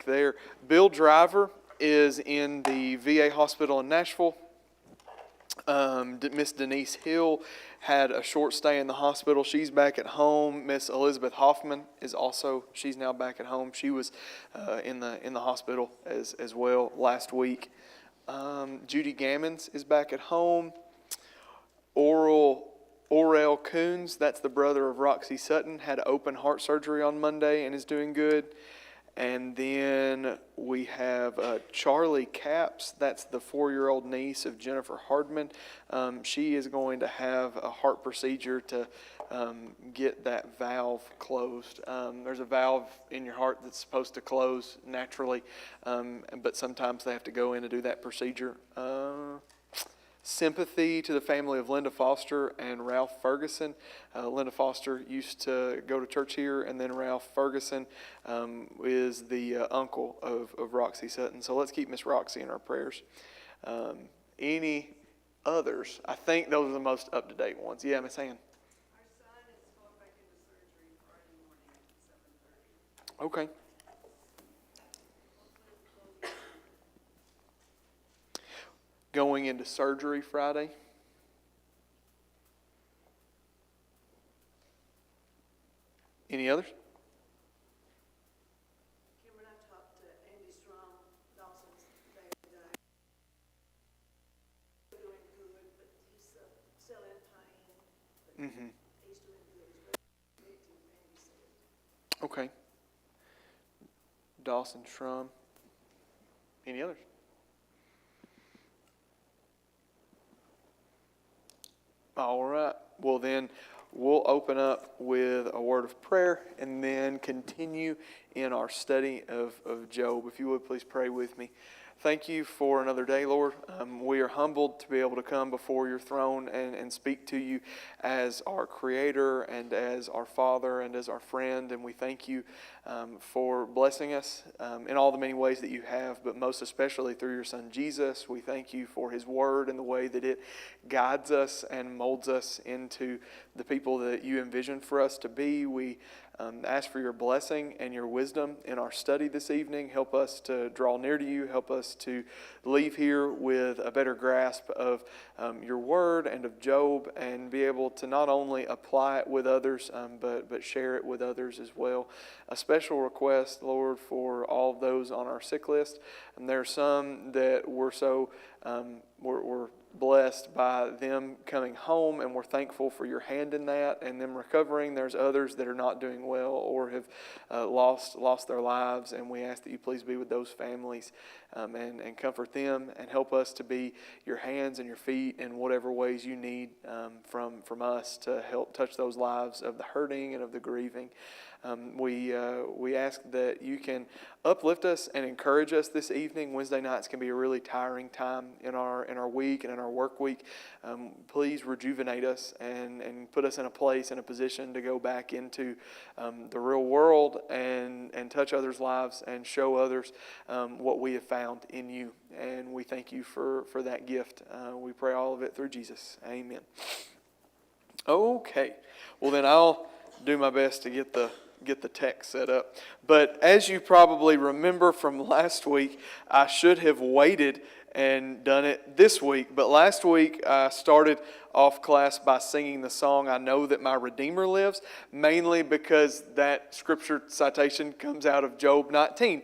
There. Bill Driver is in the VA hospital in Nashville. Miss Denise Hill had a short stay in the hospital. She's back at home. Miss Elizabeth Hoffman she's now back at home. She was in the hospital as well last week. Judy Gammons is back at home. Orel Coons, that's the brother of Roxy Sutton, had open heart surgery on Monday and is doing good. And then we have Charlie Capps. That's the 4-year-old niece of Jennifer Hardman. She is going to have a heart procedure to get that valve closed. There's a valve in your heart that's supposed to close naturally, but sometimes they have to go in and do that procedure. Sympathy to the family of Linda Foster and Ralph Ferguson. Linda Foster used to go to church here, and then Ralph Ferguson is the uncle of Roxy Sutton. So let's keep Miss Roxy in our prayers. Any others? I think those are the most up-to-date ones. Yeah, Miss Ann. Our son is going back into surgery Friday morning at 7:30. Okay. Going into surgery Friday. Any others? Kim and I talked to Andy Strom, Dawson's dad today. He's doing good, but he's still in pain. Mm-hmm. He's doing good. He's very convicted, Andy said. Okay. Dawson, Shrum. Any others? All right. Well, then we'll open up with a word of prayer and then continue in our study of Job. If you would, please pray with me. Thank you for another day, Lord. We are humbled to be able to come before your throne and speak to you as our Creator and as our Father and as our friend. And we thank you for blessing us in all the many ways that you have, but most especially through your Son, Jesus. We thank you for his word and the way that it guides us and molds us into the people that you envision for us to be. We ask for your blessing and your wisdom in our study this evening. Help us to draw near to you. Help us to leave here with a better grasp of your word and of Job, and be able to not only apply it with others, but share it with others as well. A special request, Lord, for all of those on our sick list. And there are some that we're blessed by them coming home, and we're thankful for your hand in that and them recovering. There's others that are not doing well or have lost their lives, and we ask that you please be with those families and comfort them, and help us to be your hands and your feet in whatever ways you need from us to help touch those lives of the hurting and of the grieving. We ask that you can uplift us and encourage us this evening. Wednesday nights can be a really tiring time in our week and in our work week. Please rejuvenate us and put us in a place and a position to go back into the real world and touch others' lives and show others what we have found in you. And we thank you for that gift. We pray all of it through Jesus. Amen. Okay. Well, then I'll do my best to get the text set up. But as you probably remember from last week, I should have waited and done it this week. But last week I started off class by singing the song, I Know That My Redeemer Lives, mainly because that scripture citation comes out of Job 19.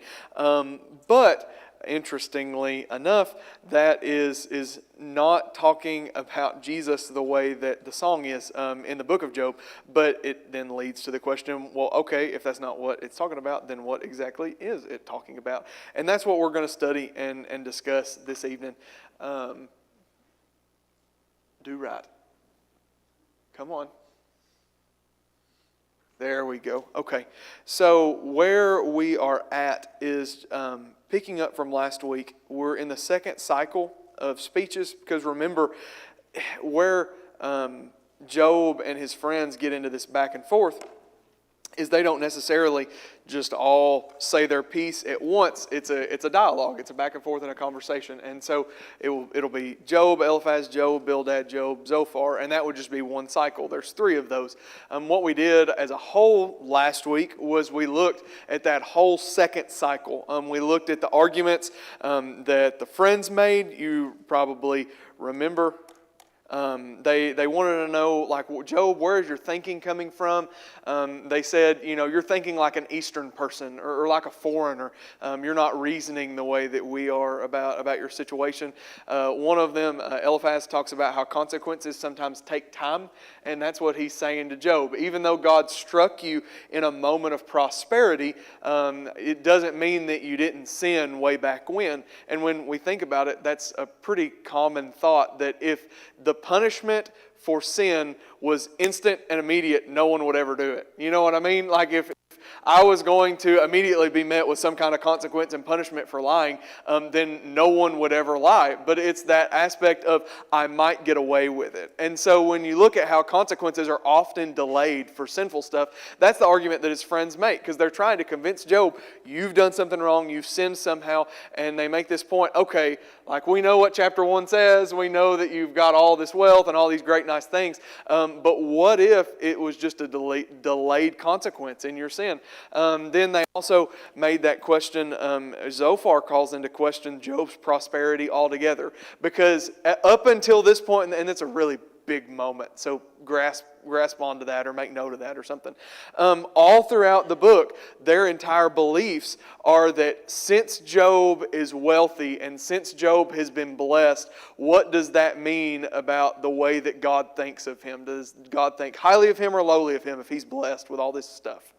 But interestingly enough, that is not talking about Jesus the way that the song is in the book of Job, but it then leads to the question, well, okay, if that's not what it's talking about, then what exactly is it talking about? And that's what we're going to study and discuss this evening. Do right. Come on. There we go. Okay. So where we are at is picking up from last week. We're in the second cycle of speeches, because remember where Job and his friends get into this back and forth is they don't necessarily just all say their piece at once. It's a dialogue. It's a back and forth and a conversation. And so it'll be Job, Eliphaz, Job, Bildad, Job, Zophar, and that would just be one cycle. There's 3 of those. What we did as a whole last week was we looked at that whole second cycle. We looked at the arguments that the friends made. You probably remember. They wanted to know, like, Job, where is your thinking coming from? They said, you're thinking like an Eastern person or like a foreigner. You're not reasoning the way that we are about your situation. One of them, Eliphaz, talks about how consequences sometimes take time, and that's what he's saying to Job. Even though God struck you in a moment of prosperity, it doesn't mean that you didn't sin way back when. And when we think about it, that's a pretty common thought, that if the punishment for sin was instant and immediate, no one would ever do it. You know what I mean? Like if I was going to immediately be met with some kind of consequence and punishment for lying, then no one would ever lie. But it's that aspect of, I might get away with it. And so when you look at how consequences are often delayed for sinful stuff, that's the argument that his friends make, because they're trying to convince Job, you've done something wrong, you've sinned somehow, and they make this point, okay, like we know what chapter 1 says, we know that you've got all this wealth and all these great nice things, but what if it was just a delayed consequence in your sin? Then they also made that question, Zophar calls into question Job's prosperity altogether, because up until this point, and it's a really big moment, so grasp onto that or make note of that or something. All throughout the book, their entire beliefs are that since Job is wealthy and since Job has been blessed, what does that mean about the way that God thinks of him? Does God think highly of him or lowly of him if he's blessed with all this stuff?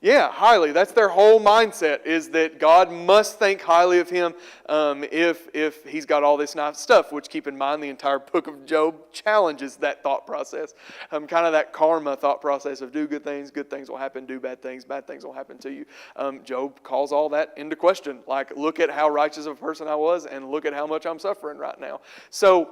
Yeah, highly. That's their whole mindset, is that God must think highly of him if he's got all this nice stuff, which, keep in mind, the entire book of Job challenges that thought process. Kind of that karma thought process of do good things will happen, do bad things will happen to you. Job calls all that into question. Like, look at how righteous of a person I was and look at how much I'm suffering right now. So,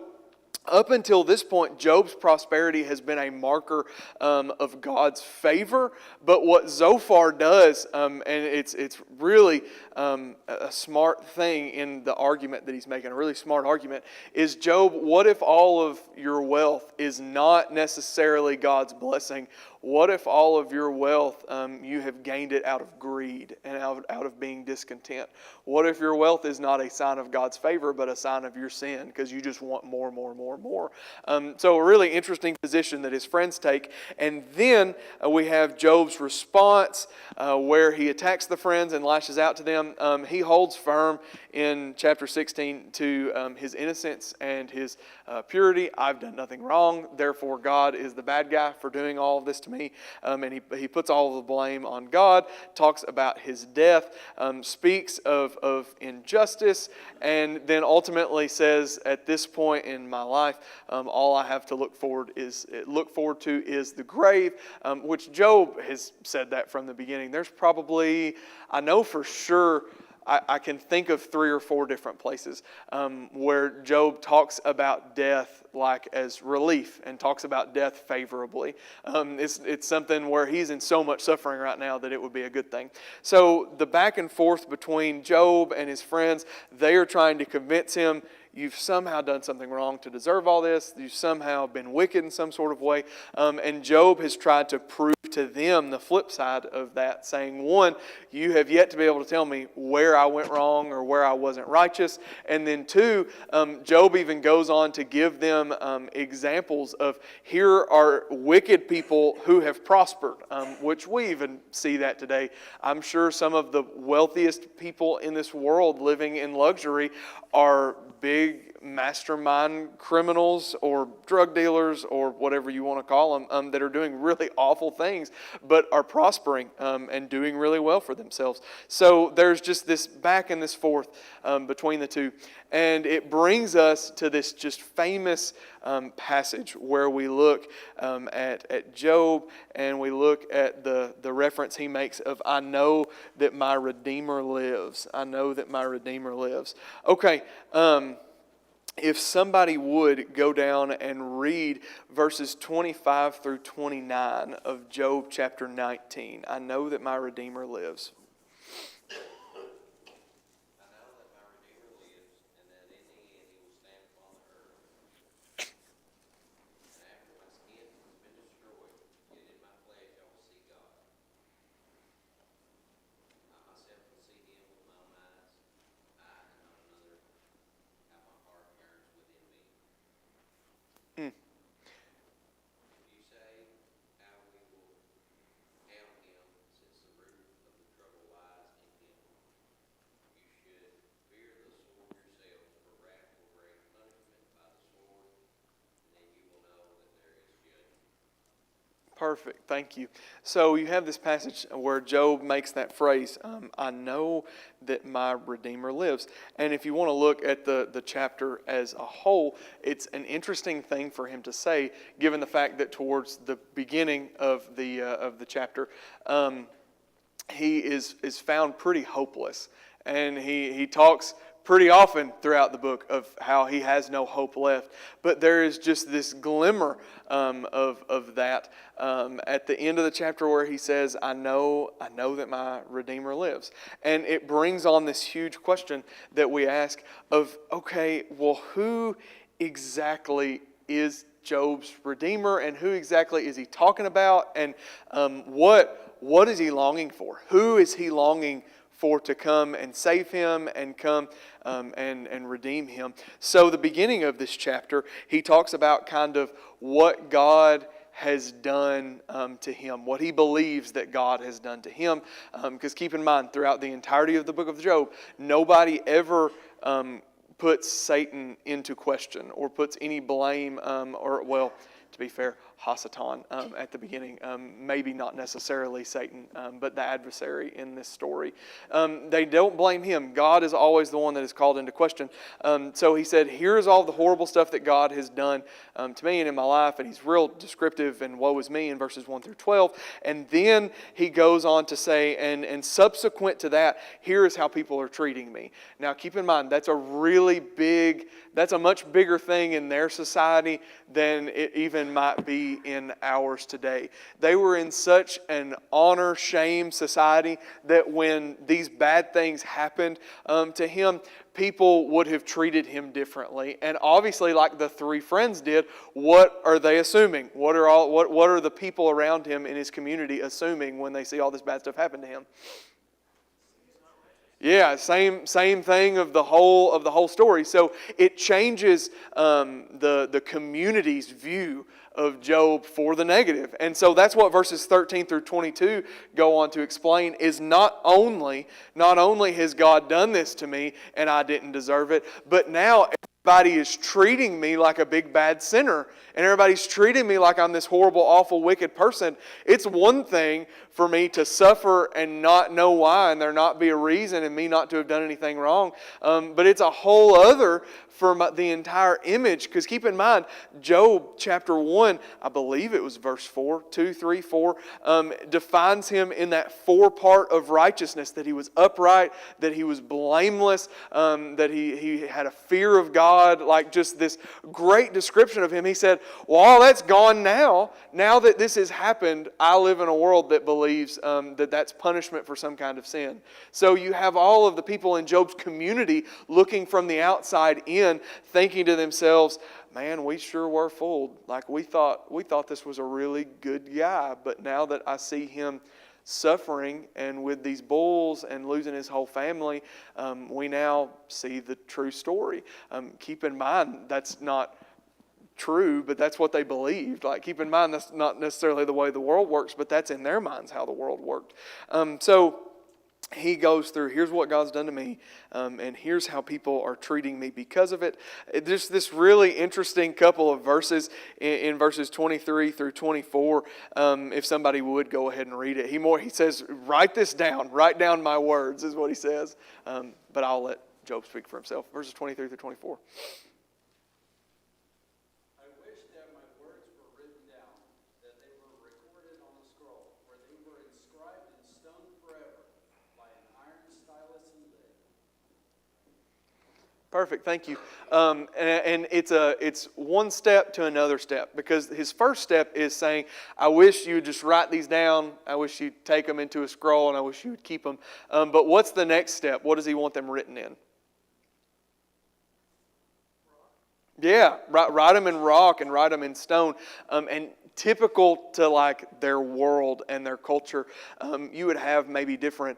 up until this point, Job's prosperity has been a marker of God's favor. But what Zophar does, and it's really a smart thing in the argument that he's making, a really smart argument, is, Job, what if all of your wealth is not necessarily God's blessing? What if all of your wealth, you have gained it out of greed and out of being discontent? What if your wealth is not a sign of God's favor, but a sign of your sin, because you just want more? So a really interesting position that his friends take. And then we have Job's response, where he attacks the friends and lashes out to them. He holds firm in chapter 16 to his innocence and his purity. I've done nothing wrong, therefore God is the bad guy for doing all of this to me. And he puts all of the blame on God, talks about his death, speaks of injustice, and then ultimately says, at this point in my life, all I have to look forward to is the grave, which Job has said that from the beginning. There's probably, I know for sure, I can think of 3 or 4 different places where Job talks about death like as relief and talks about death favorably. It's something where he's in so much suffering right now that it would be a good thing. So the back and forth between Job and his friends, they are trying to convince him, you've somehow done something wrong to deserve all this. You've somehow been wicked in some sort of way. And Job has tried to prove to them the flip side of that, saying, 1, you have yet to be able to tell me where I went wrong or where I wasn't righteous. And then 2, Job even goes on to give them examples of, here are wicked people who have prospered, which we even see that today. I'm sure some of the wealthiest people in this world living in luxury are big mastermind criminals or drug dealers or whatever you want to call them, that are doing really awful things but are prospering and doing really well for themselves. So there's just this back and this forth between the two. And it brings us to this just famous passage where we look at Job, and we look at the reference he makes of, I know that my Redeemer lives. I know that my Redeemer lives. Okay, if somebody would go down and read verses 25 through 29 of Job chapter 19. I know that my Redeemer lives. Mm. Perfect. Thank you. So you have this passage where Job makes that phrase, I know that my Redeemer lives. And if you want to look at the chapter as a whole, it's an interesting thing for him to say, given the fact that towards the beginning of the chapter, he is found pretty hopeless. And he talks pretty often throughout the book of how he has no hope left. But there is just this glimmer of that at the end of the chapter where he says, I know that my Redeemer lives. And it brings on this huge question that we ask of, okay, well, who exactly is Job's Redeemer, and who exactly is he talking about, and what is he longing for? Who is he longing for to come and save him and come and redeem him? So the beginning of this chapter, he talks about kind of what God has done to him, what he believes that God has done to him. Because keep in mind, throughout the entirety of the book of Job, nobody ever puts Satan into question or puts any blame to be fair, Hasatan at the beginning. Maybe not necessarily Satan, but the adversary in this story. They don't blame him. God is always the one that is called into question. So he said, here's all the horrible stuff that God has done to me and in my life. And he's real descriptive and woe is me in verses 1 through 12. And then he goes on to say, and subsequent to that, here is how people are treating me. Now keep in mind, that's a much bigger thing in their society than it even might be in ours today. They were in such an honor-shame society that when these bad things happened to him, people would have treated him differently. And obviously, like the three friends did, what are they assuming? What are the people around him in his community assuming when they see all this bad stuff happen to him? Yeah, same thing of the whole story. So it changes the community's view of Job for the negative. And so that's what verses 13 through 22 go on to explain, is not only has God done this to me and I didn't deserve it, but now everybody is treating me like a big bad sinner, and everybody's treating me like I'm this horrible, awful, wicked person. It's one thing for me to suffer and not know why, and there not be a reason, and me not to have done anything wrong. But it's a whole other for the entire image. Because keep in mind, Job chapter 1, I believe it was verse 4, 2, 3, 4, defines him in that four-part of righteousness, that he was upright, that he was blameless, that he had a fear of God, like just this great description of him. He said, well, all that's gone now. Now that this has happened, I live in a world that believes that that's punishment for some kind of sin. So you have all of the people in Job's community looking from the outside in, thinking to themselves, man, we sure were fooled. Like we thought this was a really good guy, but now that I see him suffering and with these bulls and losing his whole family, we now see the true story. Keep in mind, that's not true, but that's what they believed. Like, keep in mind, that's not necessarily the way the world works, but that's in their minds how the world worked. So he goes through, here's what God's done to me, and here's how people are treating me because of it. There's this really interesting couple of verses in verses 23 through 24. If somebody would go ahead and read it. He says, write this down. Write down my words, is what he says. But I'll let Job speak for himself. Verses 23 through 24. Perfect. Thank you. And it's one step to another step, because his first step is saying, I wish you would just write these down. I wish you'd take them into a scroll, and I wish you would keep them. But what's the next step? What does he want them written in? Yeah, write them in rock and write them in stone. And typical to like their world and their culture, you would have maybe different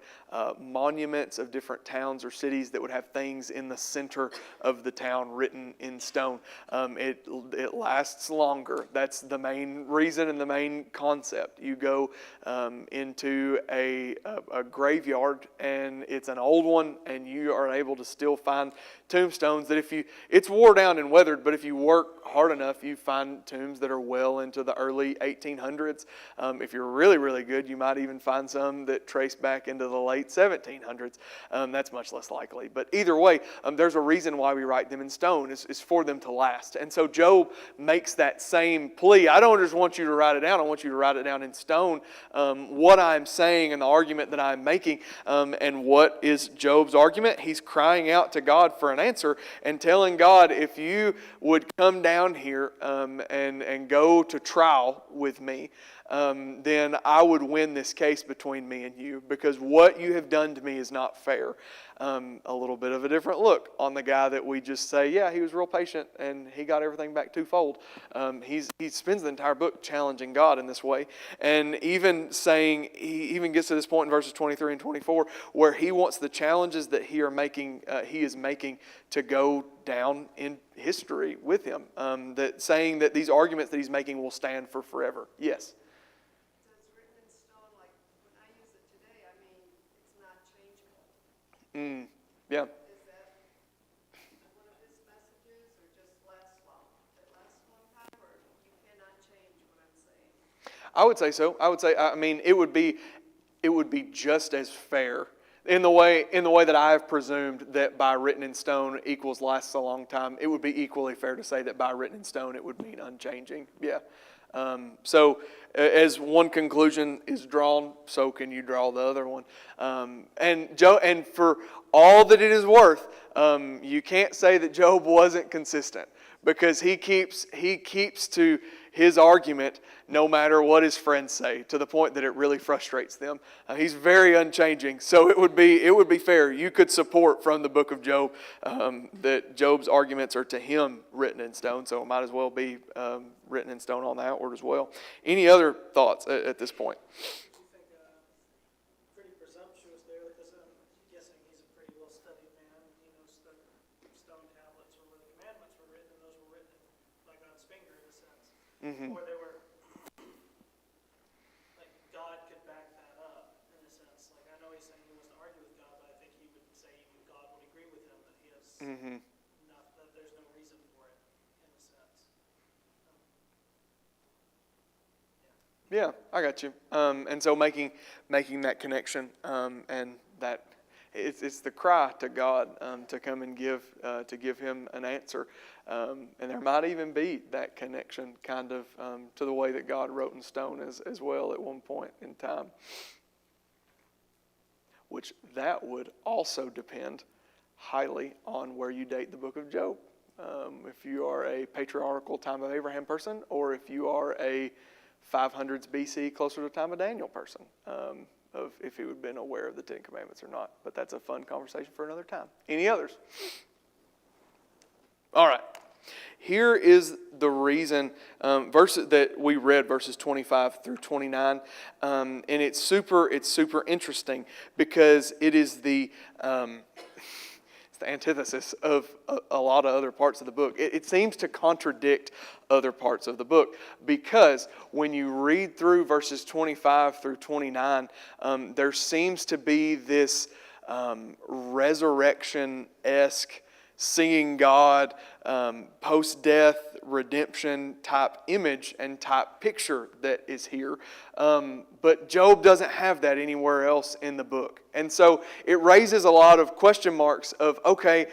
monuments of different towns or cities that would have things in the center of the town written in stone. It lasts longer. That's the main reason and the main concept. You go into a graveyard, and it's an old one, and you are able to still find tombstones that it's wore down and weathered, but if you work hard enough, you find tombs that are well into the early 1800s. If you're really, really good, you might even find some that trace back into the late 1700s. That's much less likely. But either way, there's a reason why we write them in stone. It's for them to last. And so Job makes that same plea. I don't just want you to write it down. I want you to write it down in stone. What I'm saying and the argument that I'm making. And what is Job's argument? He's crying out to God for an answer and telling God, if you would come down here and go to trial with me, then I would win this case between me and you, because what you have done to me is not fair. A little bit of a different look on the guy that we just say, yeah, he was real patient and he got everything back twofold. He spends the entire book challenging God in this way, and even saying, he even gets to this point in verses 23 and 24 where he wants the challenges that he is making to go down in history with him. That saying that these arguments that he's making will stand for forever. Yes. Yeah. Is that one of his messages, or just lasts long? It lasts a long time, or you cannot change what I'm saying? I would say so. I mean, it would be just as fair in the way that I have presumed that by written in stone equals lasts a long time. It would be equally fair to say that by written in stone it would mean unchanging. Yeah. So as one conclusion is drawn, so can you draw the other one. And for all that it is worth, you can't say that Job wasn't consistent, because he keeps to his argument no matter what his friends say, to the point that it really frustrates them. He's very unchanging, so it would be fair. You could support from the book of Job that Job's arguments are to him written in stone, so it might as well be written in stone on the outward as well. Any other thoughts at this point? Pretty presumptuous there, because I'm guessing he's a pretty well-studied man. He knows the stone tablets were where the commandments were written, and those were written by God's finger in a sense. Mm-hmm. Or they were, like, God could back that up in a sense. Like, I know he's saying he wants to argue with God, but I think he would say even God would agree with him that he has that there's no reason for it in a sense. Yeah, I got you. And so making that connection, and that it's the cry to God to come and give him an answer, and there might even be that connection kind of to the way that God wrote in stone as well at one point in time. Which that would also depend highly on where you date the book of Job. If you are a patriarchal time of Abraham person, or if you are a 500s BC, closer to the time of Daniel person, of if he would have been aware of the Ten Commandments or not. But that's a fun conversation for another time. Any others? All right. Here is the reason, verses that we read, verses 25 through 29, and it's super interesting, because it is the antithesis of a lot of other parts of the book. It seems to contradict other parts of the book, because when you read through verses 25 through 29, there seems to be this resurrection-esque, seeing God, post-death redemption type image and type picture that is here. But Job doesn't have that anywhere else in the book. And so it raises a lot of question marks of, okay,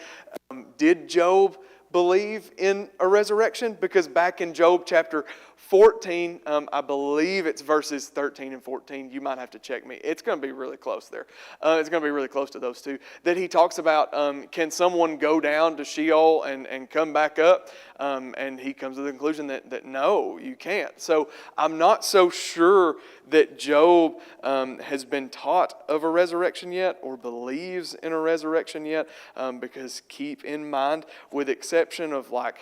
did Job believe in a resurrection? Because back in Job chapter 14, I believe it's verses 13 and 14. You might have to check me. It's going to be really close there. It's going to be really close to those two. That he talks about, can someone go down to Sheol and come back up? And he comes to the conclusion that no, you can't. So I'm not so sure that Job has been taught of a resurrection yet or believes in a resurrection yet, because keep in mind, with exception of like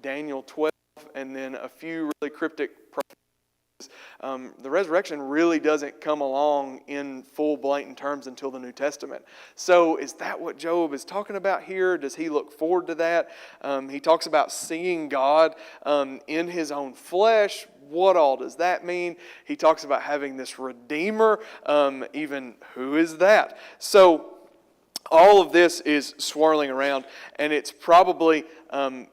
Daniel 12 and then a few really cryptic prophecies, the resurrection really doesn't come along in full blatant terms until the New Testament. So is that what Job is talking about here? Does he look forward to that? He talks about seeing God in his own flesh. What all does that mean? He talks about having this Redeemer. Even who is that? So all of this is swirling around, and it's probably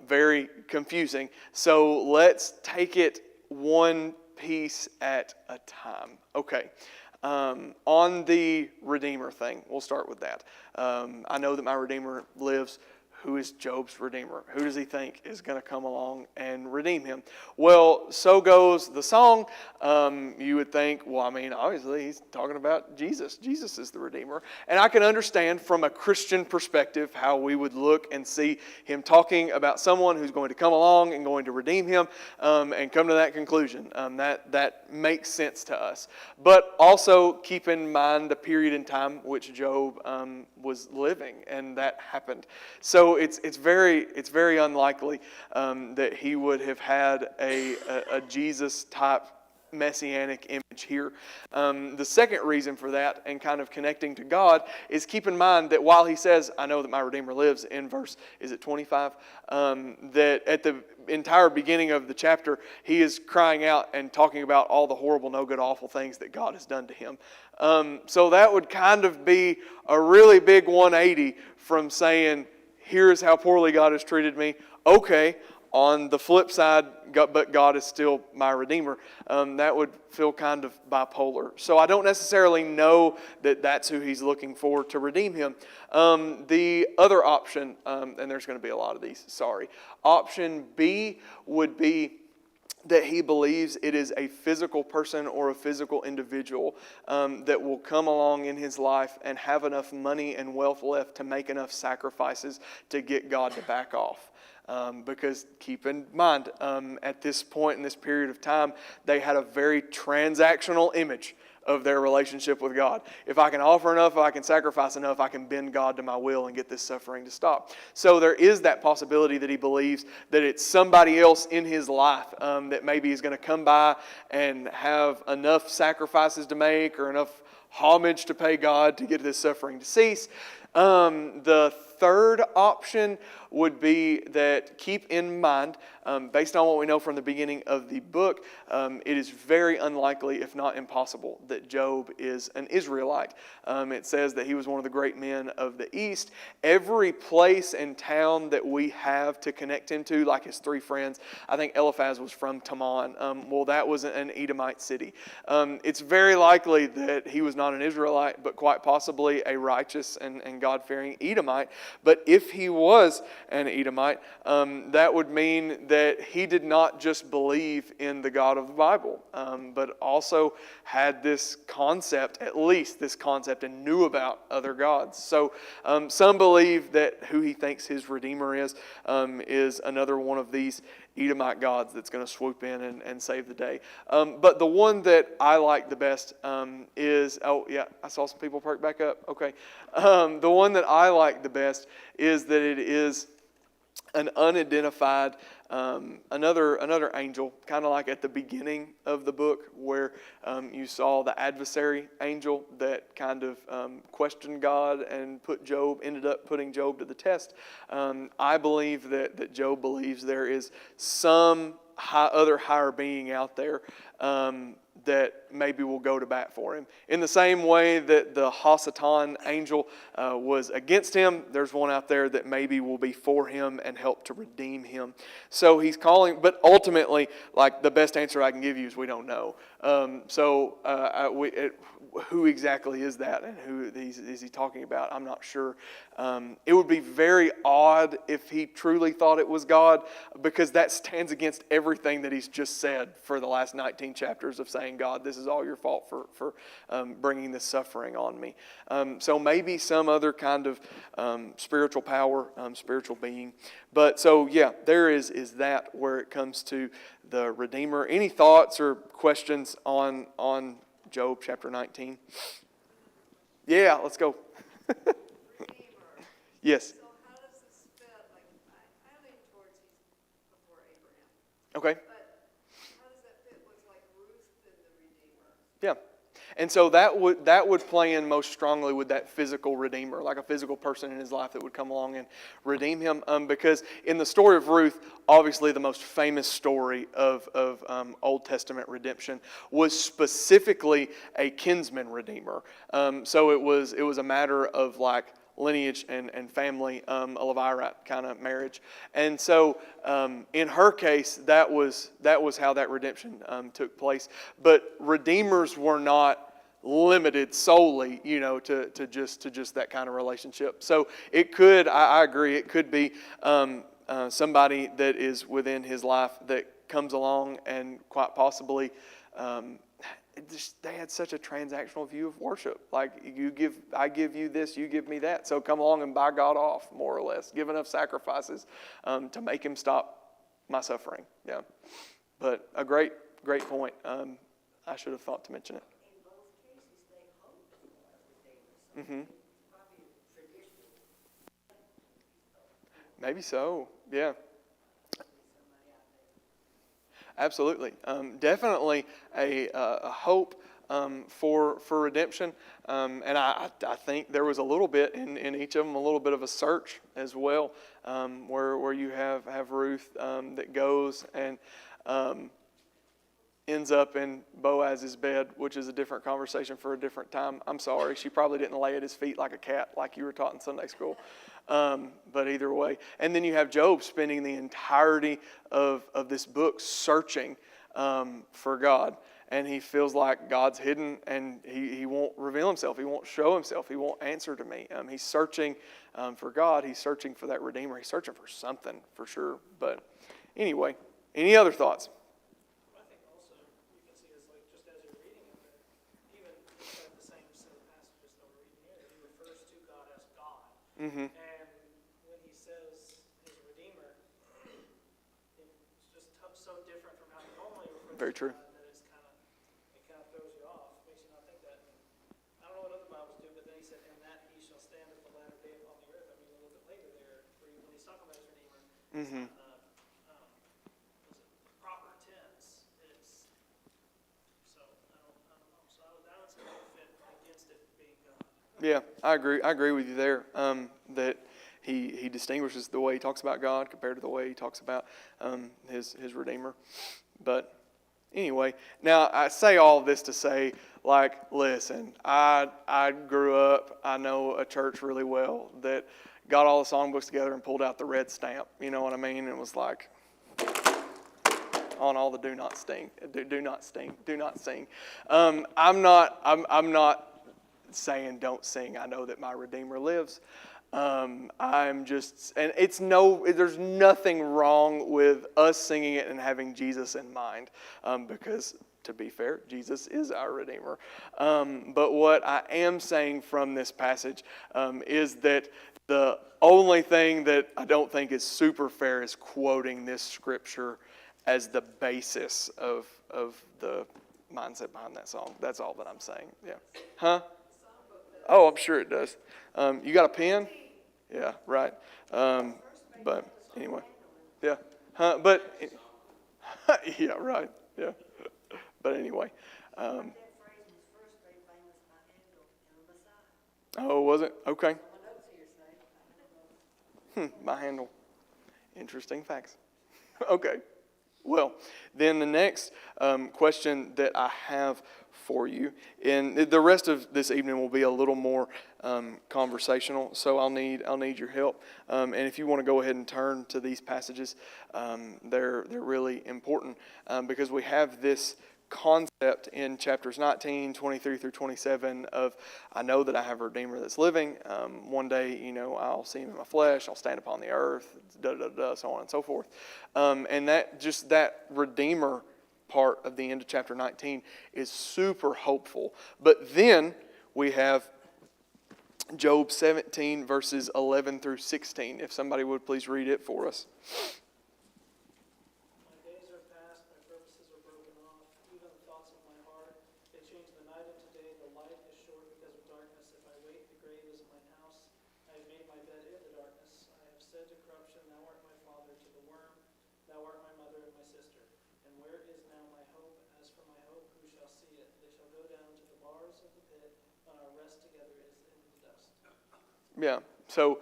very confusing. So let's take it one piece at a time. Okay. On the Redeemer thing, we'll start with that. I know that my Redeemer lives. Who is Job's Redeemer? Who does he think is going to come along and redeem him? Well, so goes the song. You would think, well, I mean, obviously he's talking about Jesus. Jesus is the Redeemer. And I can understand from a Christian perspective how we would look and see him talking about someone who's going to come along and going to redeem him, and come to that conclusion. That makes sense to us. But also keep in mind the period in time which Job was living, and that happened. So it's very unlikely that he would have had a Jesus type messianic image here. The second reason for that, and kind of connecting to God, is keep in mind that while he says, I know that my Redeemer lives, in verse, is it 25? That at the entire beginning of the chapter, he is crying out and talking about all the horrible, no good, awful things that God has done to him. So that would kind of be a really big 180 from saying, here's how poorly God has treated me. Okay, on the flip side, but God is still my Redeemer. That would feel kind of bipolar. So I don't necessarily know that that's who he's looking for to redeem him. The other option, and there's going to be a lot of these, sorry. Option B would be that he believes it is a physical person or a physical individual that will come along in his life and have enough money and wealth left to make enough sacrifices to get God to back off. Because keep in mind, at this point in this period of time, they had a very transactional image of their relationship with God. If I can offer enough, if I can sacrifice enough, I can bend God to my will and get this suffering to stop. So there is that possibility that he believes that it's somebody else in his life that maybe is going to come by and have enough sacrifices to make or enough homage to pay God to get this suffering to cease. The third option would be that, keep in mind, based on what we know from the beginning of the book, it is very unlikely, if not impossible, that Job is an Israelite. It says that he was one of the great men of the East. Every place and town that we have to connect him to, like his three friends, I think Eliphaz was from Teman. Well, that was an Edomite city. It's very likely that he was not an Israelite, but quite possibly a righteous and God-fearing Edomite. But if he was an Edomite, that would mean that he did not just believe in the God of the Bible, but also had this concept, at least this concept, and knew about other gods. So some believe that who he thinks his Redeemer is another one of these Edomite gods that's going to swoop in and save the day. But the one that I like the best is, oh yeah, I saw some people perk back up. Okay. The one that I like the best is that it is an unidentified, another angel, kind of like at the beginning of the book where you saw the adversary angel that kind of questioned God and ended up putting Job to the test. I believe that Job believes there is some other higher being out there that maybe will go to bat for him. In the same way that the Hasatan angel was against him, there's one out there that maybe will be for him and help to redeem him. So he's calling, but ultimately, like, the best answer I can give you is we don't know. Who exactly is that, and who is he talking about? I'm not sure. It would be very odd if he truly thought it was God, because that stands against everything that he's just said for the last 19 chapters of saying, God, this is all your fault for bringing this suffering on me. So maybe some other kind of spiritual power, spiritual being. But so, yeah, there is that where it comes to the Redeemer. Any thoughts or questions on Job chapter 19? Yeah, let's go. Redeemer. Yes. So how does this fit? Like, I lean towards he's before Abraham. Okay. But how does that fit with like Ruth and the Redeemer? Yeah. And so that would play in most strongly with that physical redeemer, like a physical person in his life that would come along and redeem him. Because in the story of Ruth, obviously the most famous story of Old Testament redemption was specifically a kinsman redeemer. So it was a matter of like lineage and family, a Levirate kind of marriage. And so in her case, that was how that redemption took place. But redeemers were not limited solely, to just that kind of relationship. So it could, I agree, it could be somebody that is within his life that comes along and quite possibly they had such a transactional view of worship. Like, I give you this, you give me that. So come along and buy God off, more or less. Give enough sacrifices to make him stop my suffering. Yeah, but a great point. I should have thought to mention it. In both cases, they hoped for a redeemer. So probably traditional. Maybe so. Yeah. Somebody out there. Absolutely. Definitely a hope for redemption. And I think there was a little bit in each of them, a little bit of a search as well, where you have Ruth that goes and ends up in Boaz's bed, which is a different conversation for a different time. I'm sorry. She probably didn't lay at his feet like a cat, like you were taught in Sunday school. But either way. And then you have Job spending the entirety of this book searching for God. And he feels like God's hidden and he won't reveal himself. He won't show himself. He won't answer to me. He's searching for God. He's searching for that Redeemer. He's searching for something for sure. But anyway, any other thoughts? I think also you can see this, like, just as you're reading it, that even inside the same set of passages that we're reading here, he refers to God as God. Mm-hmm. And when he says his Redeemer, it's just so different from how he normally refers Very to true. God that it kind of throws you off, makes you not think that. I don't know what other Bibles do, but then he said, "And that he shall stand at the latter day upon the earth." I mean, a little bit later there, when he's talking about his Redeemer, Mm-hmm. was it proper tense? It's so I don't know. So that would say fit against it being God. Yeah, I agree with you there. That he distinguishes the way he talks about God compared to the way he talks about his Redeemer. But anyway, now I say all this to say, like, listen, I grew up, I know a church really well that got all the songbooks together and pulled out the red stamp. You know what I mean? And it was like on all the do not sing. I'm not saying don't sing. I know that my Redeemer lives. There's nothing wrong with us singing it and having Jesus in mind, because to be fair, Jesus is our Redeemer. But what I am saying from this passage is that the only thing that I don't think is super fair is quoting this scripture as the basis of the mindset behind that song. That's all that I'm saying. Yeah. Huh? Oh, I'm sure it does. You got a pen? Yeah, right. But anyway, yeah. But yeah, right. Yeah. But anyway. That phrase was first made famous by Handel in the Messiah. Oh, was it? Okay. My notes here say, My handle. Interesting facts. Okay. Well, then the next question that I have for you. And the rest of this evening will be a little more conversational, so I'll need your help. And if you want to go ahead and turn to these passages, they're really important because we have this concept in chapters 19, 23 through 27 of, I know that I have a Redeemer that's living. One day, I'll see him in my flesh. I'll stand upon the earth, so on and so forth. And that Redeemer part of the end of chapter 19 is super hopeful. But then we have Job 17, verses 11 through 16. If somebody would please read it for us. Yeah, so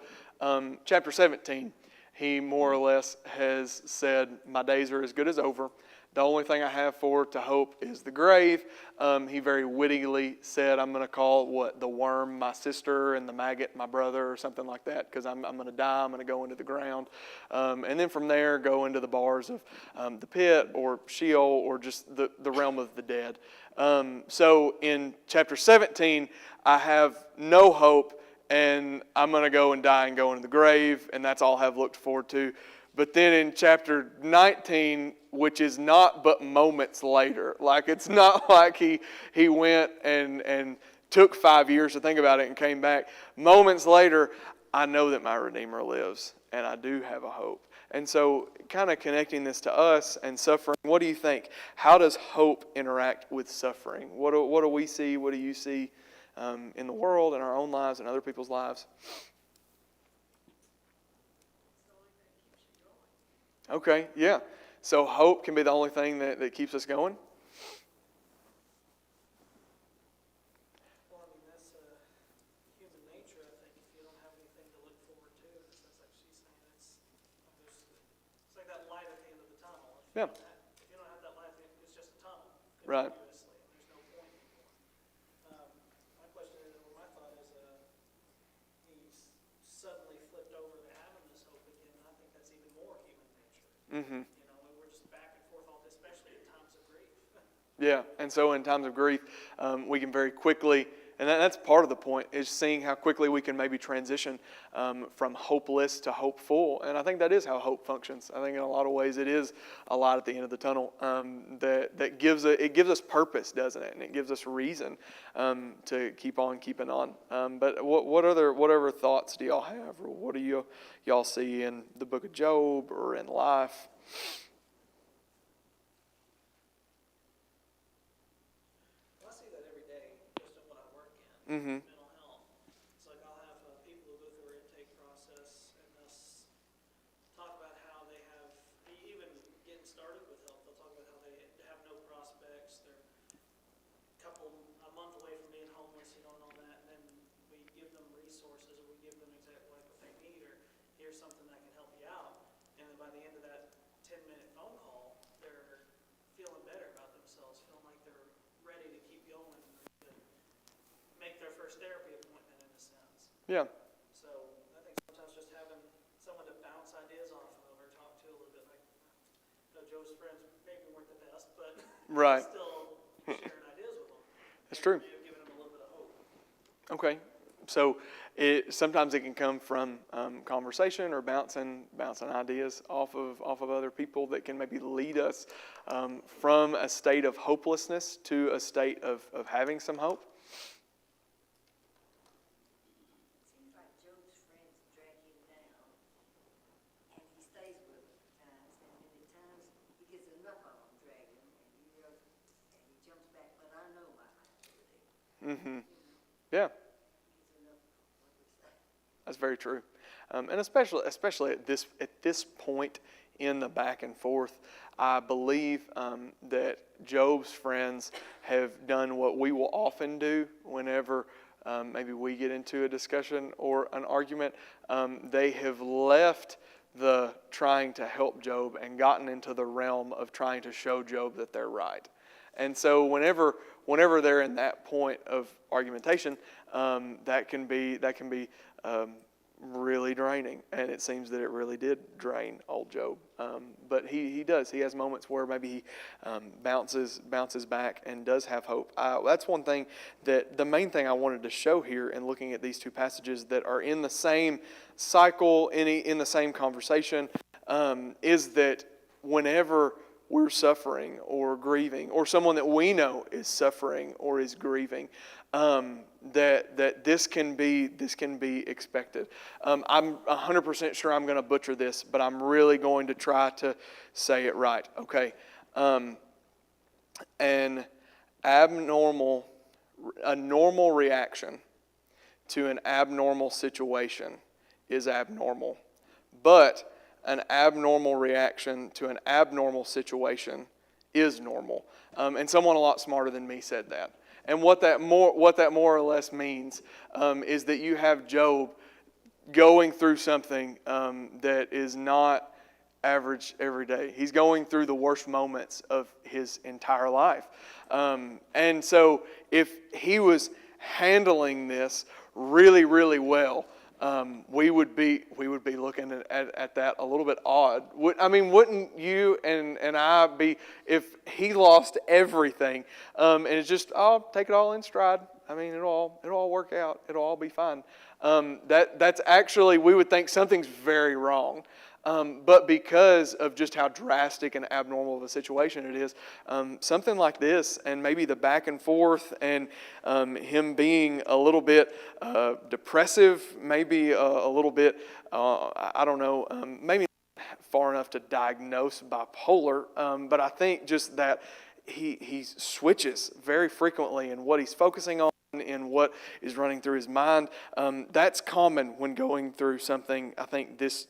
chapter 17, he more or less has said, my days are as good as over. The only thing I have to hope is the grave. He very wittily said, I'm going to call the worm my sister and the maggot my brother or something like that, because I'm going to die, I'm going to go into the ground. And then from there, go into the bars of the pit or Sheol or just the realm of the dead. So in chapter 17, I have no hope, and I'm going to go and die and go into the grave, and that's all I have looked forward to. But then in chapter 19, which is not but moments later, like it's not like he went and took 5 years to think about it and came back. Moments later, I know that my Redeemer lives, and I do have a hope. And so kind of connecting this to us and suffering, what do you think? How does hope interact with suffering? What do we see? What do you see in the world, in our own lives, and other people's lives? Okay, yeah. So hope can be the only thing that keeps us going? Well, I mean, that's human nature, I think. If you don't have anything to look forward to, in a sense, like she's saying, it's like that light at the end of the tunnel. Yeah. If you don't have that light, it's just a tunnel. Right. Continuously, and there's no point anymore. My question is, or my thought is, he's suddenly flipped over to having this hope again, and I think that's even more human nature. Mm-hmm. We're just back and forth all day, especially in times of grief. Yeah, and so in times of grief, we can very quickly, and that's part of the point, is seeing how quickly we can maybe transition from hopeless to hopeful. And I think that is how hope functions. I think in a lot of ways it is a light at the end of the tunnel that gives us purpose, doesn't it? And it gives us reason to keep on keeping on. But what other thoughts do y'all have, or what do y'all see in the book of Job or in life? Mm-hmm. Mental health. It's like I'll have people who go through our intake process and us talk about how they have, even getting started with health, they'll talk about how they have no prospects, they're a month away from being homeless, and all that, and then we give them resources, or we give them exactly like what they need, or here's something that can help you out, and then by the end of that 10-minute phone call, they're feeling better about themselves, feeling like they're ready to keep going, make their first therapy appointment in a sense. Yeah. So I think sometimes just having someone to bounce ideas off of or talk to a little bit, like Joe's friends maybe weren't the best, but Right. still sharing ideas with them. That's true. Giving them a little bit of hope. Okay. So sometimes it can come from conversation or bouncing ideas off of other people that can maybe lead us from a state of hopelessness to a state of having some hope. Mm-hmm. Yeah. That's very true. And especially at this point in the back and forth, I believe that Job's friends have done what we will often do whenever maybe we get into a discussion or an argument. They have left the trying to help Job and gotten into the realm of trying to show Job that they're right. And so whenever whenever they're in that point of argumentation, that can be really draining, and it seems that it really did drain old Job. But he has moments where maybe he bounces back and does have hope. That's one thing the main thing I wanted to show here in looking at these two passages that are in the same cycle, in the same conversation, is that whenever we're suffering or grieving, or someone that we know is suffering or is grieving, that this can be expected. I'm 100% sure I'm going to butcher this, but I'm really going to try to say it right. Okay, a normal reaction to an abnormal situation is abnormal, but an abnormal reaction to an abnormal situation is normal. And someone a lot smarter than me said that. And what that more or less means is that you have Job going through something that is not average every day. He's going through the worst moments of his entire life. And so if he was handling this really, really well, we would be looking at that a little bit odd. Wouldn't you and I be if he lost everything and it's just take it all in stride. It'll all work out. It'll all be fine. That's actually, we would think something's very wrong. But because of just how drastic and abnormal of a situation it is, something like this, and maybe the back and forth, and him being a little bit depressive, maybe a little bit, I don't know, maybe not far enough to diagnose bipolar, but I think just that he switches very frequently in what he's focusing on, in what is running through his mind. That's common when going through something, I think, this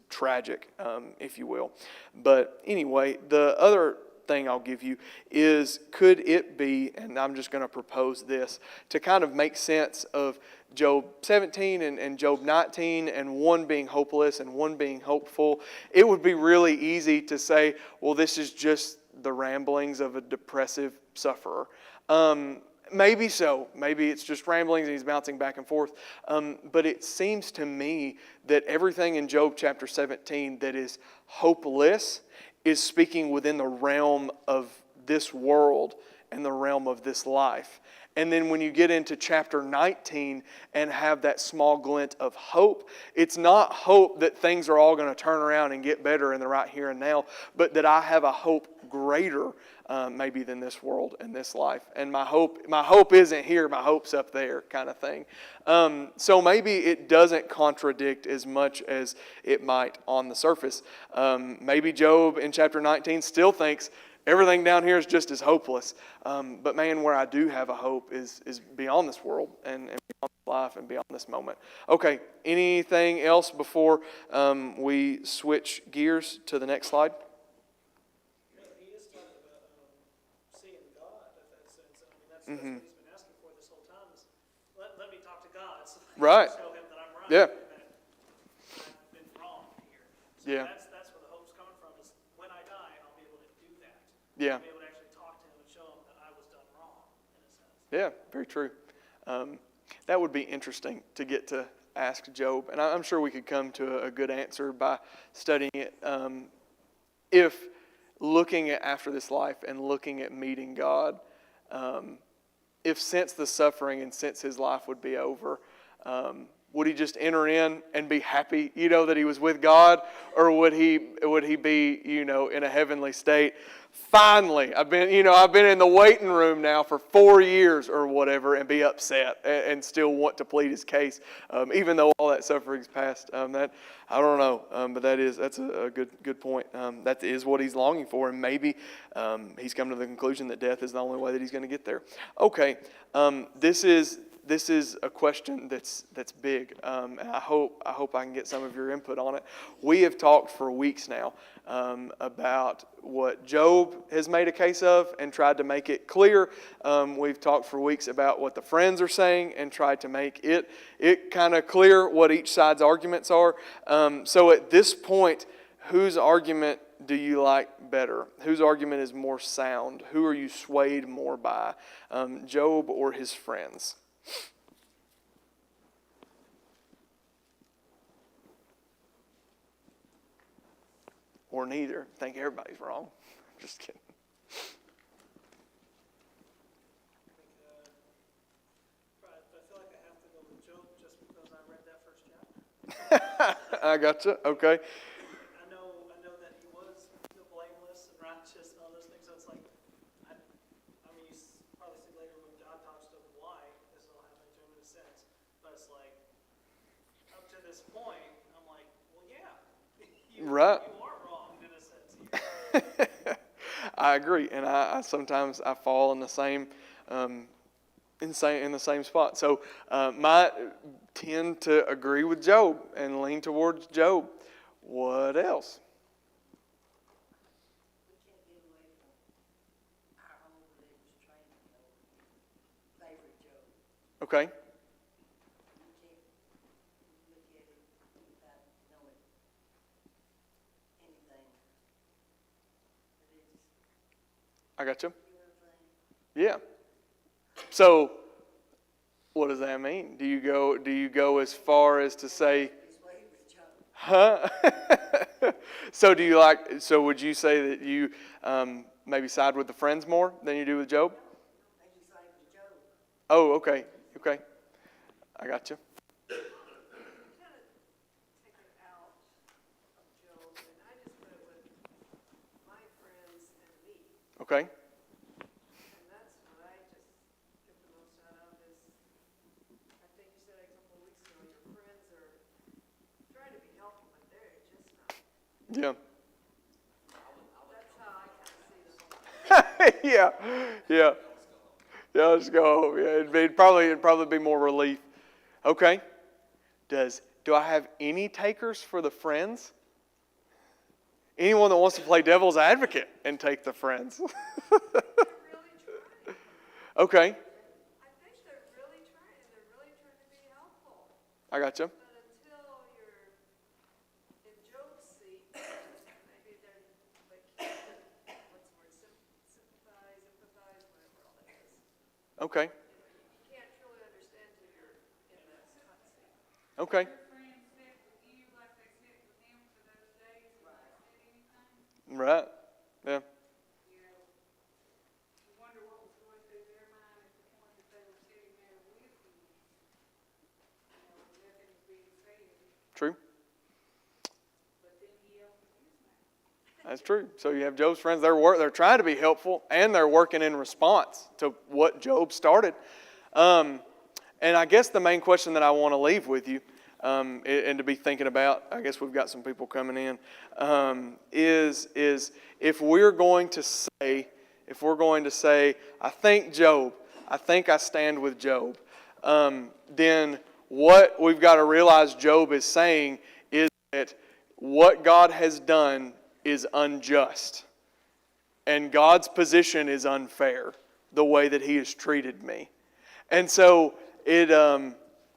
tragic, if you will. But anyway, the other thing I'll give you is, could it be, and I'm just going to propose this, to kind of make sense of Job 17 and Job 19, and one being hopeless and one being hopeful. It would be really easy to say, well, this is just the ramblings of a depressive sufferer. Maybe so. Maybe it's just ramblings and he's bouncing back and forth. But it seems to me that everything in Job chapter 17 that is hopeless is speaking within the realm of this world and the realm of this life. And then when you get into chapter 19 and have that small glint of hope, it's not hope that things are all going to turn around and get better in the right here and now, but that I have a hope greater maybe than this world and this life. And my hope isn't here, my hope's up there, kind of thing. So maybe it doesn't contradict as much as it might on the surface. Maybe Job in chapter 19 still thinks everything down here is just as hopeless. But man, where I do have a hope is beyond this world and beyond life and beyond this moment. Okay, anything else before we switch gears to the next slide? He is talking about seeing God, in that sense. That's what he's been asking for this whole time, is let me talk to God so I Right. can show him that I'm right. Yeah. And that I've been wrong here. So Yeah. that's where the hope's coming from, is when I die, I'll be able to do that. Yeah. I'll be able to actually talk to him and show him that I was done wrong, in a sense. Yeah, very true. That would be interesting to get to ask Job, and I'm sure we could come to a good answer by studying it. If looking at after this life and looking at meeting God, if since the suffering and since his life would be over, would he just enter in and be happy, that he was with God, or would he be, in a heavenly state? Finally, I've been in the waiting room now for 4 years or whatever, and be upset and still want to plead his case, even though all that suffering's past. That I don't know, but that's a good point. That is what he's longing for, and maybe he's come to the conclusion that death is the only way that he's going to get there. Okay, this is a question that's big. And I hope I can get some of your input on it. We have talked for weeks now about what Job has made a case of and tried to make it clear. We've talked for weeks about what the friends are saying and tried to make it kind of clear what each side's arguments are. So at this point, whose argument do you like better? Whose argument is more sound? Who are you swayed more by? Job or his friends? Or neither. I think everybody's wrong. Just kidding. I feel like I have to go with Job just because I read that first chapter. I gotcha. Okay. I know that he was blameless and righteous and all those things. So it's like, I mean, you probably see later when God talks to him why this all happened to him in a sense. But it's like, up to this point, I'm like, well, yeah, you Right. are wrong in a sense. I agree, and I sometimes I fall in the same in the same spot. So my tend to agree with Job and lean towards Job. What else? We can't get away from our own religious training, though. Favorite joke. Okay. You can't look at it without knowing anything religious. I got you. You know what I'm saying? Yeah. So, what does that mean? Do you go as far as to say, His favorite joke. huh? So do you like? So would you say that you maybe side with the friends more than you do with Job? That's his favorite joke. Oh, okay, okay. I got you. You kind of take it out of Job, and I just put it with my friends and me. Okay. And that's what I just get the most out of is, I think you said a couple of weeks ago, your friends are trying to be helpful, but they're just not. Yeah. That's how I kind of see the whole thing. Yeah. Yeah. Yeah. Let's go home. Yeah. It'd probably be more relief. Okay. Do I have any takers for the friends? Anyone that wants to play devil's advocate and take the friends? They're really trying. Okay. I think they're really trying, and they're really trying to be helpful. I got you. But until you're in Job's seat, maybe they're, like, what's the word, sympathize, empathize, whatever all that is. Okay. You can't truly understand till you're in that hot seat. Okay. Your friends sit with you like they sit with him for those days and not said anything. Right. Yeah. You know, you wonder what was going through their mind at the point that they were sitting there with you. You know, nothing was being said, True. but then he opened his mouth. That's true. So you have Job's friends. They're trying to be helpful, and they're working in response to what Job started. And I guess the main question that I want to leave with you, and to be thinking about, I guess we've got some people coming in, is if we're going to say, I think Job, I think I stand with Job, then what we've got to realize Job is saying is that what God has done is unjust. And God's position is unfair, the way that He has treated me. And so it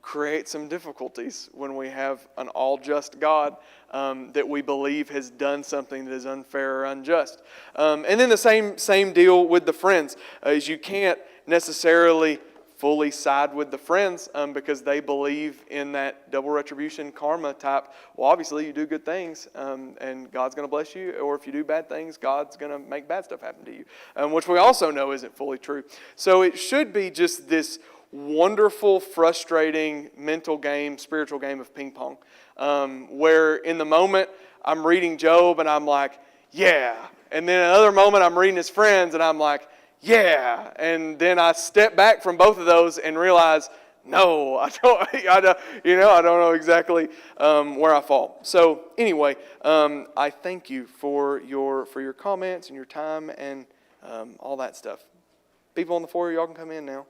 creates some difficulties when we have an all-just God that we believe has done something that is unfair or unjust. And then the same deal with the friends, is you can't necessarily fully side with the friends because they believe in that double retribution karma type. Well, obviously you do good things and God's going to bless you, or if you do bad things, God's going to make bad stuff happen to you, which we also know isn't fully true. So it should be just this wonderful, frustrating mental game, spiritual game of ping pong, where in the moment I'm reading Job and I'm like, yeah. And then another moment I'm reading his friends and I'm like, yeah. And then I step back from both of those and realize, no, I don't know exactly where I fall. So anyway, I thank you for your comments and your time and all that stuff. People on the floor, y'all can come in now.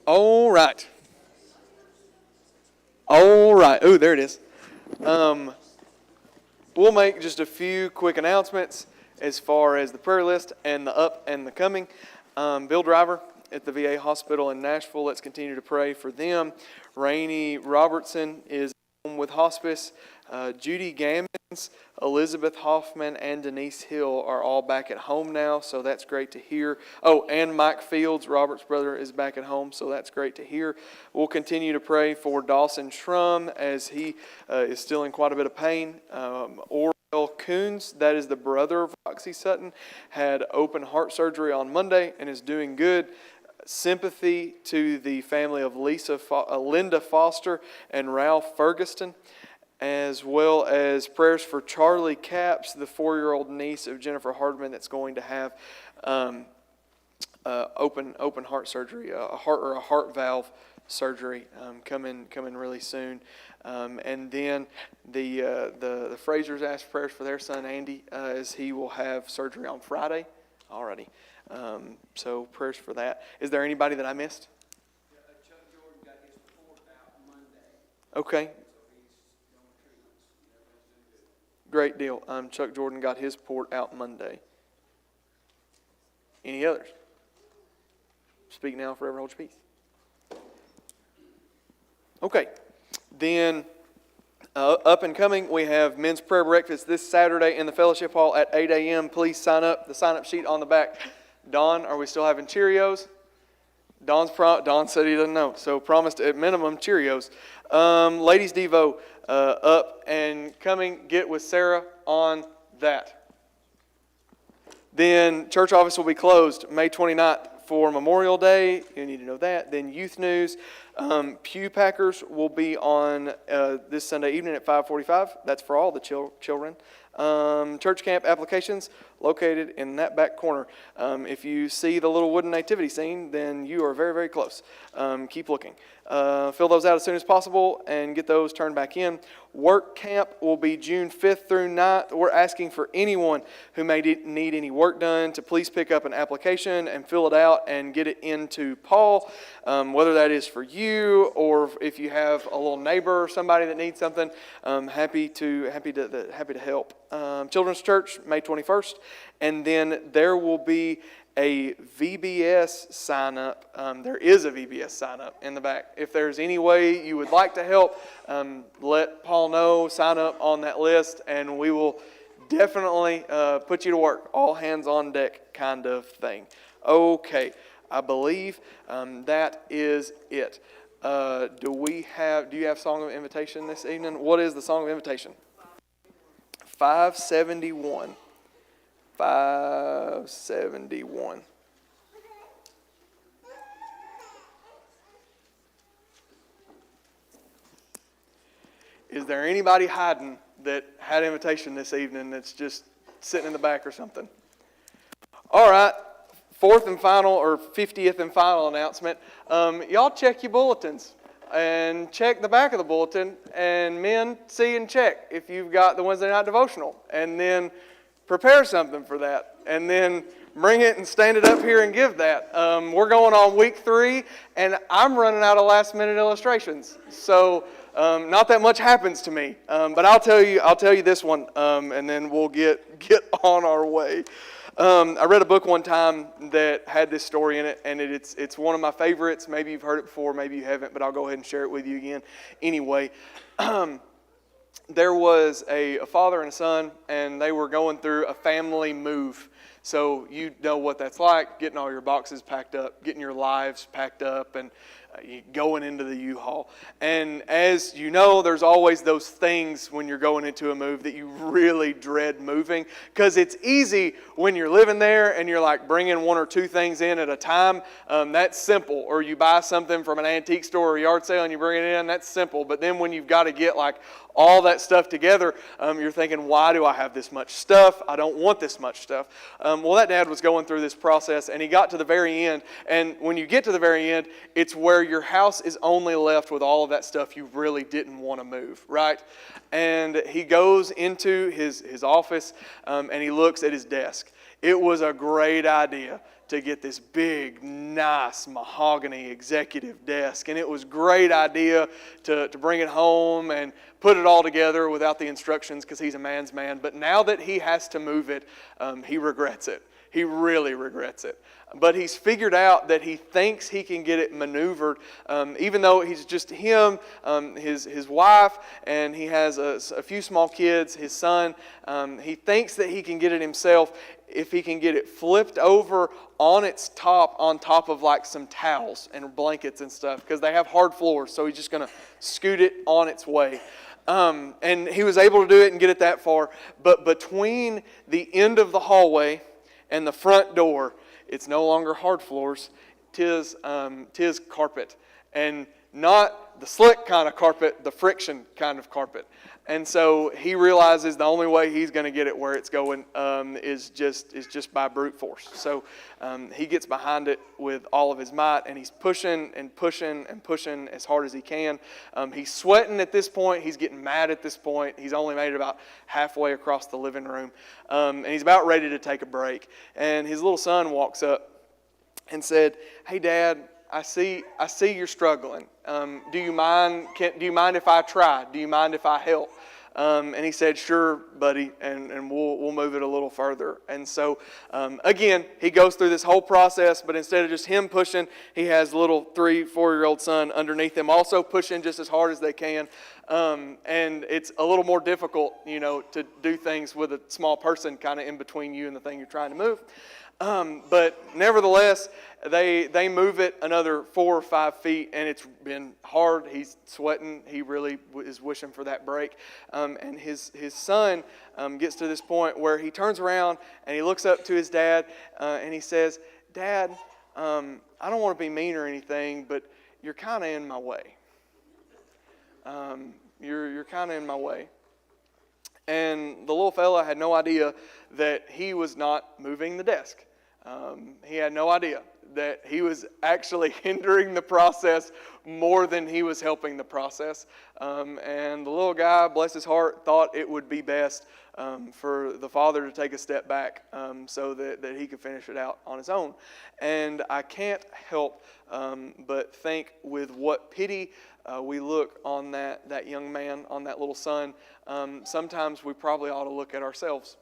All right. All right. Ooh, there it is. We'll make just a few quick announcements as far as the prayer list and the up and the coming. Bill Driver at the VA hospital in Nashville, let's continue to pray for them. Rainey Robertson is home with hospice. Judy Gammons, Elizabeth Hoffman, and Denise Hill are all back at home now, so that's great to hear. Oh, and Mike Fields, Robert's brother, is back at home, so that's great to hear. We'll continue to pray for Dawson Shrum as he is still in quite a bit of pain. Orwell Coons, that is the brother of Roxy Sutton, had open heart surgery on Monday and is doing good. Sympathy to the family of Linda Foster and Ralph Ferguson, as well as prayers for Charlie Capps, the 4-year-old niece of Jennifer Hardman that's going to have open heart surgery, a heart valve surgery coming really soon. And then the Frasers asked prayers for their son Andy as he will have surgery on Friday already. So prayers for that. Is there anybody that I missed? Chuck Jordan got his report out Monday. Okay. So he's on treatments. Everything's doing good. Great deal. Chuck Jordan got his report out Monday. Any others? Speak now, forever hold your peace. Okay. Then up and coming, we have men's prayer breakfast this Saturday in the fellowship hall at 8 a.m. Please sign up. The sign-up sheet on the back. Don, are we still having Cheerios? Don said he doesn't know, so promised at minimum Cheerios. Ladies Devo, up and coming. Get with Sarah on that. Then church office will be closed May 29th for Memorial Day. You need to know that. Then youth news. Pew Packers will be on this Sunday evening at 5:45. That's for all the children. Church camp applications located in that back corner. If you see the little wooden nativity scene, then you are very, very close. Keep looking. Fill those out as soon as possible and get those turned back in. Work camp will be June 5th through 9th. We're asking for anyone who may need any work done to please pick up an application and fill it out and get it into Paul, whether that is for you or if you have a little neighbor or somebody that needs something. Happy to help. Children's Church, May 21st. And then there will be a VBS sign up. There is a VBS sign up in the back. If there's any way you would like to help, let Paul know, sign up on that list, and we will definitely put you to work. All hands on deck kind of thing. Okay, I believe that is it. Do you have Song of Invitation this evening? What is the Song of Invitation? 571. 571. Is there anybody hiding that had invitation this evening that's just sitting in the back or something? All right. Fourth and final, or 50th and final announcement. Y'all check your bulletins and check the back of the bulletin, and men, see and check if you've got the Wednesday night devotional, and then prepare something for that, and then bring it and stand it up here and give that. We're going on week 3, and I'm running out of last-minute illustrations. So not that much happens to me, but I'll tell you this one, and then we'll get on our way. I read a book one time that had this story in it, and it's one of my favorites. Maybe you've heard it before, maybe you haven't, but I'll go ahead and share it with you again. Anyway. There was a father and a son, and they were going through a family move. So you know what that's like, getting all your boxes packed up, getting your lives packed up, and going into the U-Haul. And as you know, there's always those things when you're going into a move that you really dread moving, because it's easy when you're living there and you're like bringing 1 or 2 things in at a time. That's simple. Or you buy something from an antique store or yard sale and you bring it in, that's simple. But then when you've got to get like all that stuff together, you're thinking, why do I have this much stuff? I don't want this much stuff. Well, that dad was going through this process, and he got to the very end. And when you get to the very end, it's where your house is only left with all of that stuff you really didn't want to move, right? And he goes into his office, and he looks at his desk. it was a great idea to get this big, nice mahogany executive desk. And it was a great idea to bring it home and put it all together without the instructions because he's a man's man. But now that he has to move it, he regrets it. He really regrets it. But he's figured out that he thinks he can get it maneuvered, even though he's just him, his wife, and he has a few small kids, his son. He thinks that he can get it himself if he can get it flipped over on its top, on top of like some towels and blankets and stuff, because they have hard floors, so he's just going to scoot it on its way. And he was able to do it and get it that far. But between the end of the hallway and the front door, it's no longer hard floors, tis carpet. And not the slick kind of carpet, the friction kind of carpet. And so he realizes the only way he's going to get it where it's going is just by brute force. So he gets behind it with all of his might, and he's pushing and pushing and pushing as hard as he can. He's sweating at this point. He's getting mad at this point. He's only made it about halfway across the living room. And he's about ready to take a break. And his little son walks up and said, "Hey, Dad, I see you're struggling. Do you mind if I try? Do you mind if I help?" And he said, "Sure, buddy, and we'll move it a little further." And so, again, he goes through this whole process, but instead of just him pushing, he has little 3-4-year-old son underneath him also pushing just as hard as they can. And it's a little more difficult, to do things with a small person kind of in between you and the thing you're trying to move. But nevertheless, they move it another 4 or 5 feet, and it's been hard. He's sweating. He really is wishing for that break. And his son gets to this point where he turns around and he looks up to his dad and he says, "Dad, I don't want to be mean or anything, but you're kind of in my way. You're kind of in my way." And the little fella had no idea that he was not moving the desk. He had no idea that he was actually hindering the process more than he was helping the process. And the little guy, bless his heart, thought it would be best for the father to take a step back so that he could finish it out on his own. And I can't help but think with what pity we look on that young man, on that little son. Sometimes we probably ought to look at ourselves.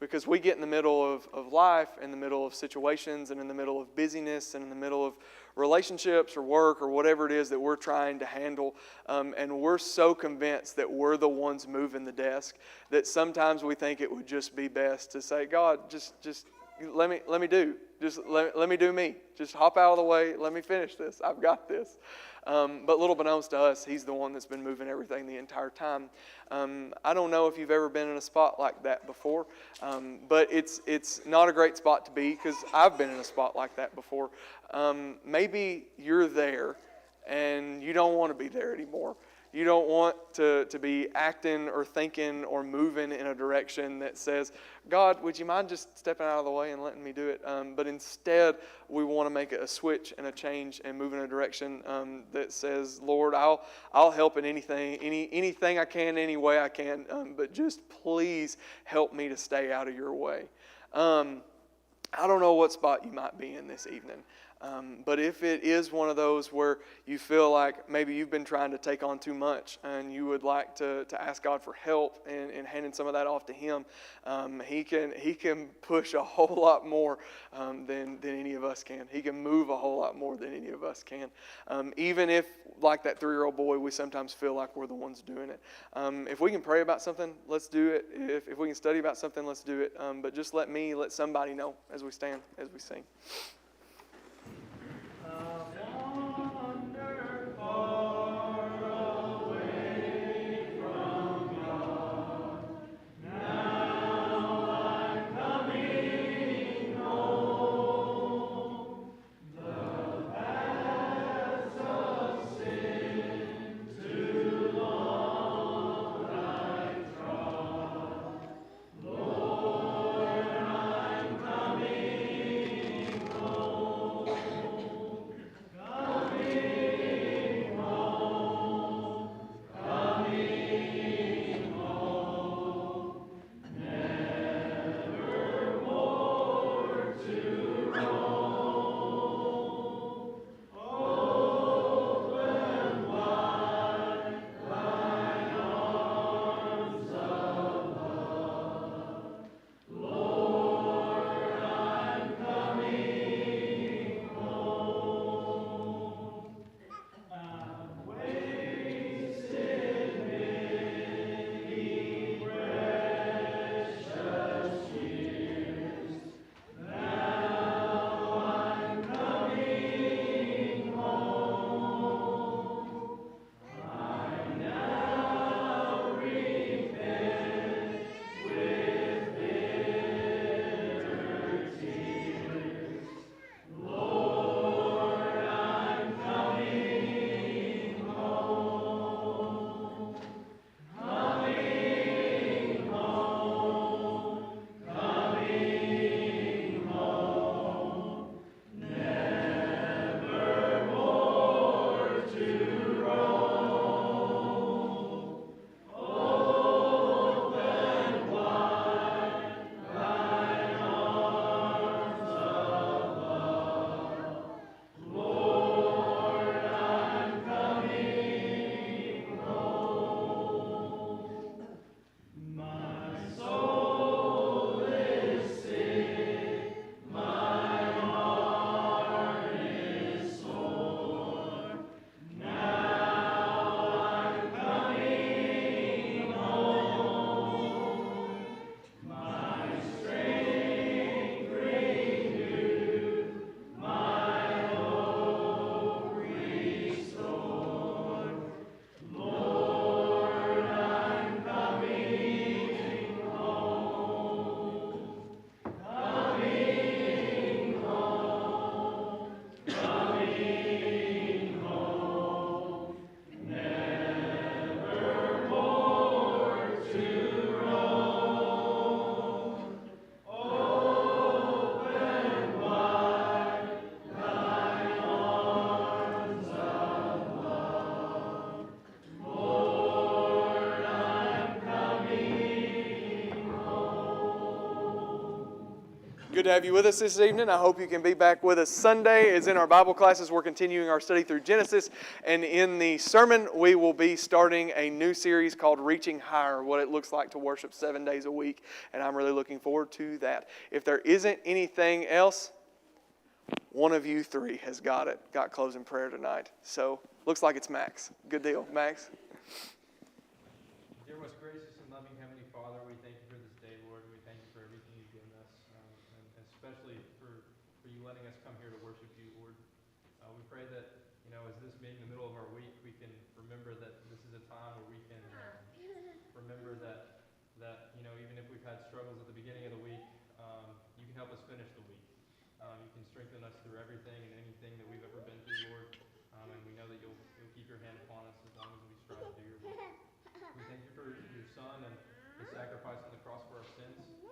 Because we get in the middle of life, in the middle of situations, and in the middle of busyness, and in the middle of relationships or work or whatever it is that we're trying to handle, and we're so convinced that we're the ones moving the desk that sometimes we think it would just be best to say, "God, just let me do. Just let me do me. Just hop out of the way. Let me finish this. I've got this." But little beknownst to us, he's the one that's been moving everything the entire time. I don't know if you've ever been in a spot like that before, but it's not a great spot to be because I've been in a spot like that before. Maybe you're there and you don't want to be there anymore. You don't want to be acting or thinking or moving in a direction that says, "God, would you mind just stepping out of the way and letting me do it?" But instead, we want to make a switch and a change and move in a direction that says, "Lord, I'll help in anything I can, any way I can, but just please help me to stay out of your way." I don't know what spot you might be in this evening. But if it is one of those where you feel like maybe you've been trying to take on too much and you would like to ask God for help in handing some of that off to Him, He can push a whole lot more than any of us can. He can move a whole lot more than any of us can. Even if, like that 3-year-old boy, we sometimes feel like we're the ones doing it. If we can pray about something, let's do it. If we can study about something, let's do it. But just let somebody know as we stand, as we sing. Good to have you with us this evening. I hope you can be back with us Sunday. As in our Bible classes, we're continuing our study through Genesis. And in the sermon, we will be starting a new series called Reaching Higher, what it looks like to worship 7 days a week. And I'm really looking forward to that. If there isn't anything else, one of you three has got closing prayer tonight. So, looks like it's Max. Good deal. Max? Dear most gracious and loving Heavenly Father, we thank you for this day, Lord. We thank you for everything you've given us, and especially for you letting us come here to worship you, Lord. We pray that, as this being the middle of our week, we can remember that this is a time where we can remember that even if we've had struggles at the beginning of the week, you can help us finish the week. You can strengthen us through everything and anything that we've ever been through, Lord. And we know that you'll keep your hand upon us as long as we strive to do your will. We thank you for your Son and his sacrifice on the cross for our sins.